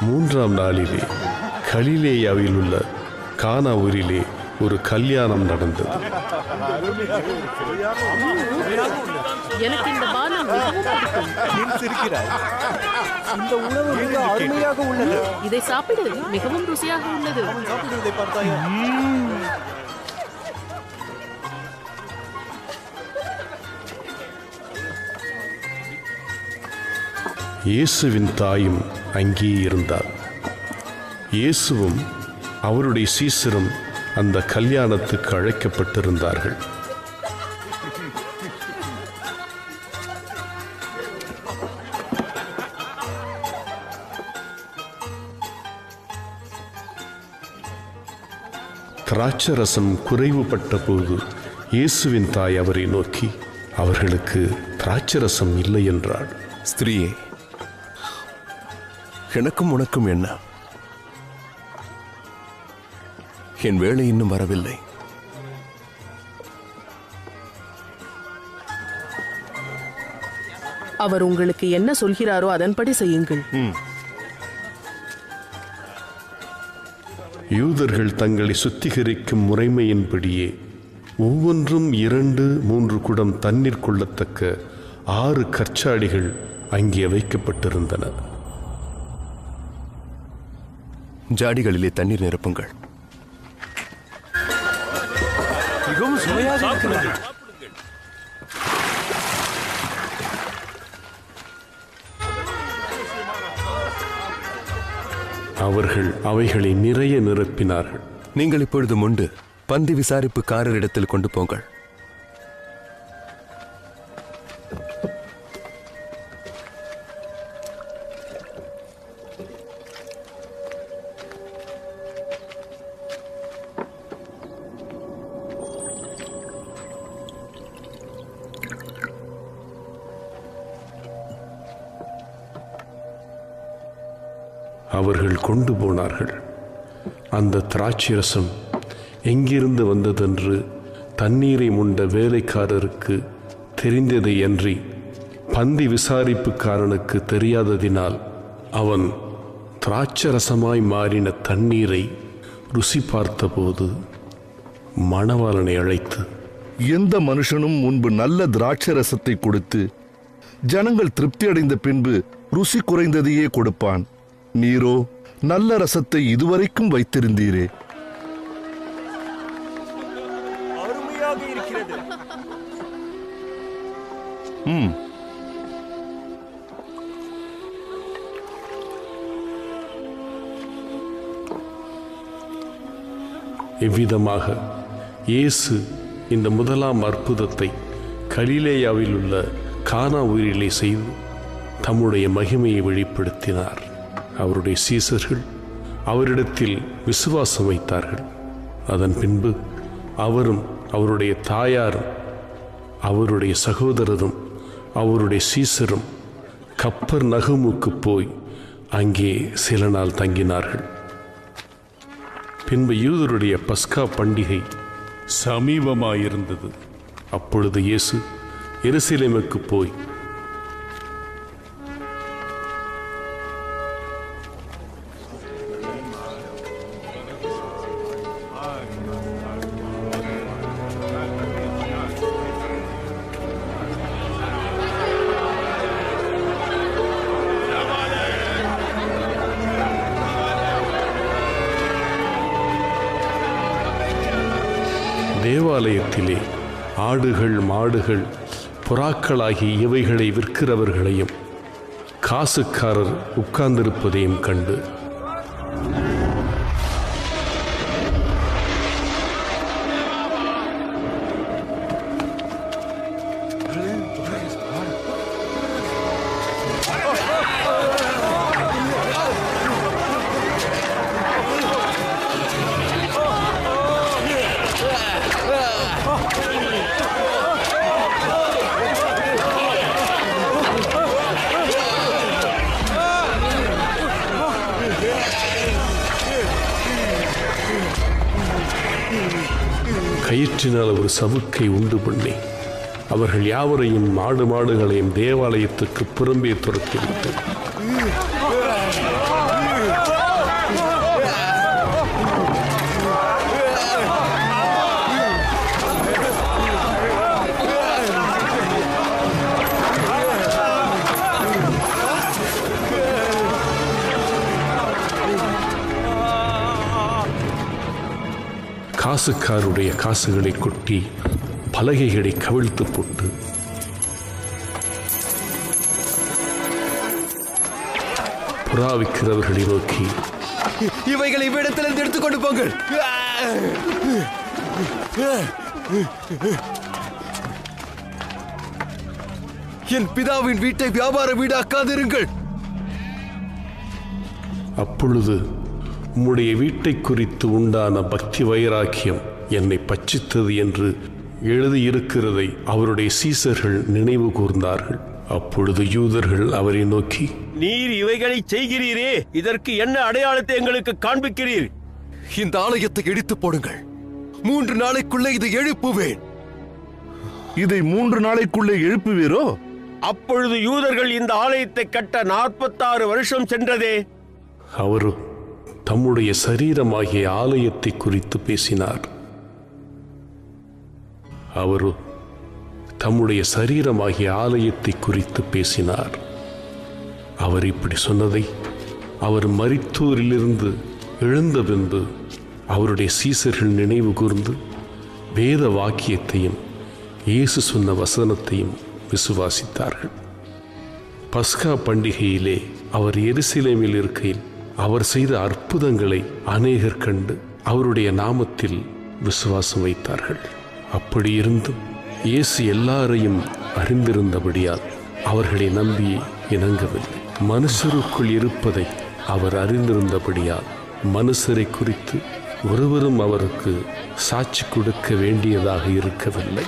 மூன்றாம் நாளிலே கலிலேயாவில் உள்ள கானா ஊரிலே ஒரு கல்யாணம் நடந்தது. எனக்கு இந்த பானம் மிகவும் பிடிக்கும். இந்த உணவு மிக அருமையாக உள்ளது. இதை சாப்பிடு, மிகவும் ருசியாக உள்ளது. இயேசுவின் தாயும் அங்கே இருந்தார். இயேசுவும் அவருடைய சீசரும் அந்த கல்யாணத்துக்கு அழைக்கப்பட்டிருந்தார்கள். திராட்சரசம் குறைவுபட்ட போது இயேசுவின் தாய் அவரை நோக்கி, அவர்களுக்கு திராட்சரசம் இல்லை என்றாள். ஸ்திரீயே, எனக்கும் உனக்கும் என்ன? என் வேலை இன்னும் வரவில்லை. அவர் உங்களுக்கு என்ன சொல்கிறாரோ அதன்படி செய்யுங்கள். யூதர்கள் தங்களை சுத்திகரிக்கும் முறைமையின்படியே ஒவ்வொன்றும் 2-3 குடம் தண்ணீர் கொள்ளத்தக்க 6 கற்சாடிகள் அங்கே வைக்கப்பட்டிருந்தன. ஜாடிகளிலே தண்ணீர் நிரப்புங்கள். மிகவும் சுவையாக இருக்கிறது. அவர்கள் அவைகளை நிறைய நிரப்பினார்கள். நீங்கள் இப்பொழுது முண்டு பந்தி விசாரிப்புக்காரரிடத்தில் கொண்டு போங்கள். அவர்கள் கொண்டு போனார்கள். அந்த திராட்சரசம் எங்கிருந்து வந்ததென்று தண்ணீரை முண்ட வேலைக்காரருக்கு தெரிந்ததை அன்றி பந்தி விசாரிப்புக்காரனுக்கு தெரியாததினால் அவன் திராட்சரசமாய் மாறின தண்ணீரை ருசி பார்த்தபோது மணவாளனை அழைத்து, எந்த மனுஷனும் முன்பு நல்ல திராட்சரசத்தை கொடுத்து ஜனங்கள் திருப்தி அடைந்த பின்பு ருசி குறைந்ததையே கொடுப்பான். நீரோ நல்ல ரசத்தை இதுவரைக்கும் வைத்திருந்தீரே. அருமையாக இருக்கிறது. இவ்விதமாக இயேசு இந்த முதலாம் அற்புதத்தை கலிலேயாவில் உள்ள கானா ஊரிலே செய்து தம்முடைய மகிமையை வெளிப்படுத்தினார். அவருடைய சீசர்கள் அவரிடத்தில் விசுவாசம் வைத்தார்கள். அதன் பின்பு அவரும் அவருடைய தாயாரும் அவருடைய சகோதரரும் அவருடைய சீசரும் கப்பர்நகூமுக்கு போய் அங்கே சில நாள் தங்கினார்கள். பின்பு யூதருடைய பஸ்கா பண்டிகை சமீபமாயிருந்தது. அப்பொழுது இயேசு எருசலேமுக்கு போய் தேவாலயத்திலே ஆடுகள் மாடுகள் புறாக்களாகி இவைகளை விற்கிறவர்களையும் காசுக்காரர் உட்கார்ந்திருப்பதையும் கண்டு, கயிற்றினால் ஒரு சவுக்கை உண்டு பண்ணி அவர்கள் யாவரையும் மாடுகளையும் தேவாலயத்துக்கு புறம்பே துரத்திவிட்டது. காசுக்காருடைய காசுகளை கொட்டி பலகைகளை கவிழ்த்து போட்டு புறா விற்கிறவர்களை நோக்கி, இவைகளை இவ்விடத்திலிருந்து எடுத்துக்கொண்டு போங்கள். என் பிதாவின் வீட்டை வியாபார வீடாக்காதிருங்கள். அப்பொழுது உம்முடைய வீட்டை குறித்து உண்டான பக்தி வைராக்கியம் என்னை பட்சித்தது என்று எழுதியிருக்கிறதை அவருடைய சீசர்கள் நினைவு கூர்ந்தார்கள். அப்பொழுது யூதர்கள் அவரை நோக்கி, நீர் இவைகளை செய்கிறீரே, இதற்கு என்ன அடையாளத்தை எங்களுக்கு காண்பிக்கிறீர்? இந்த ஆலயத்தை இடித்து போடுங்கள். 3 நாளைக்குள்ளே இதை எழுப்புவேன். இதை 3 நாளைக்குள்ளே எழுப்புவீரோ? அப்பொழுது யூதர்கள் இந்த ஆலயத்தை கட்ட 46 வருஷம் சென்றதே. அவரு தம்முடைய சரீரமாகிய ஆலயத்தை குறித்து பேசினார். அவரு தம்முடைய சரீரமாகிய ஆலயத்தை குறித்து பேசினார். அவர் இப்படி சொன்னதை அவர் மரித்தோரிலிருந்து எழுந்த பின்பு அவருடைய சீசர்கள் நினைவு கூர்ந்து வேத வாக்கியத்தையும் இயேசு சொன்ன வசனத்தையும் விசுவாசித்தார்கள். பஸ்கா பண்டிகையிலே அவர் எருசலேமில் இருக்கையில் அவர் செய்த அற்புதங்களை அநேகர் கண்டு அவருடைய நாமத்தில் விசுவாசம் வைத்தார்கள். அப்படியிருந்தும் இயேசு எல்லாரையும் அறிந்திருந்தபடியால் அவர்களை நம்பி இணங்கவில்லை. மனுஷருக்குள் இருப்பதை அவர் அறிந்திருந்தபடியால் மனுஷரை குறித்து ஒருவரும் அவருக்கு சாட்சி கொடுக்க வேண்டியதாக இருக்கவில்லை.